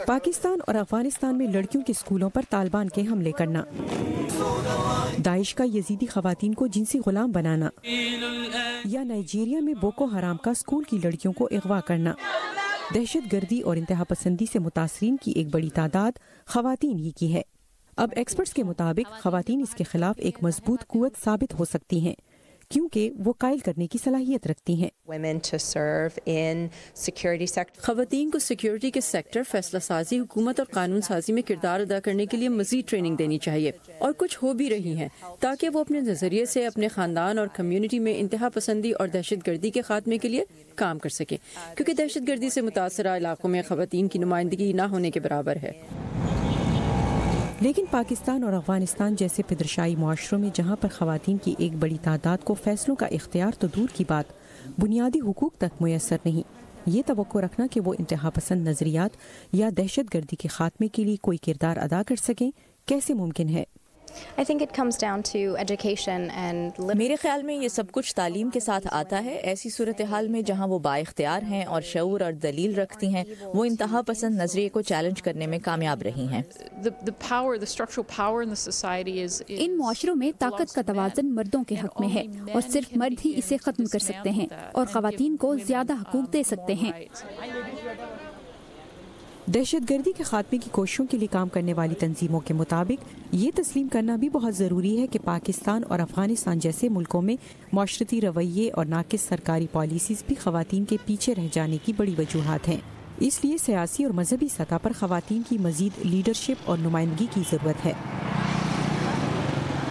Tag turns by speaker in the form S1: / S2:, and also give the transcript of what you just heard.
S1: پاکستان اور افغانستان میں لڑکیوں کے اسکولوں پر طالبان کے حملے کرنا، داعش کا یزیدی خواتین کو جنسی غلام بنانا، یا نائجیریا میں بوکو حرام کا اسکول کی لڑکیوں کو اغوا کرنا، دہشت گردی اور انتہا پسندی سے متاثرین کی ایک بڑی تعداد خواتین ہی کی ہے۔ اب ایکسپرٹس کے مطابق خواتین اس کے خلاف ایک مضبوط قوت ثابت ہو سکتی ہیں، کیونکہ وہ قائل کرنے کی صلاحیت رکھتی ہیں۔
S2: خواتین کو سیکیورٹی کے سیکٹر، فیصلہ سازی، حکومت اور قانون سازی میں کردار ادا کرنے کے لیے مزید ٹریننگ دینی چاہیے، اور کچھ ہو بھی رہی ہیں، تاکہ وہ اپنے نظریے سے اپنے خاندان اور کمیونٹی میں انتہا پسندی اور دہشت گردی کے خاتمے کے لیے کام کر سکیں، کیونکہ دہشت گردی سے متاثرہ علاقوں میں خواتین کی نمائندگی نہ ہونے کے برابر ہے۔
S1: لیکن پاکستان اور افغانستان جیسے پدرشاہی معاشروں میں جہاں پر خواتین کی ایک بڑی تعداد کو فیصلوں کا اختیار تو دور کی بات، بنیادی حقوق تک میسر نہیں، یہ توقع رکھنا کہ وہ انتہا پسند نظریات یا دہشت گردی کے خاتمے کے لیے کوئی کردار ادا کر سکیں، کیسے ممکن ہے؟
S3: میرے خیال میں یہ سب کچھ تعلیم کے ساتھ آتا ہے۔ ایسی صورتحال میں جہاں وہ بااختیار ہیں اور شعور اور دلیل رکھتی ہیں، وہ انتہا پسند نظریے کو چیلنج کرنے میں کامیاب رہی ہیں۔
S4: ان معاشروں میں طاقت کا توازن مردوں کے حق میں ہے، اور صرف مرد ہی اسے ختم کر سکتے ہیں اور خواتین کو زیادہ حقوق دے سکتے ہیں۔
S1: دہشت گردی کے خاتمے کی کوششوں کے لیے کام کرنے والی تنظیموں کے مطابق یہ تسلیم کرنا بھی بہت ضروری ہے کہ پاکستان اور افغانستان جیسے ملکوں میں معاشرتی رویے اور ناقص سرکاری پالیسیز بھی خواتین کے پیچھے رہ جانے کی بڑی وجوہات ہیں۔ اس لیے سیاسی اور مذہبی سطح پر خواتین کی مزید لیڈرشپ اور نمائندگی کی ضرورت ہے۔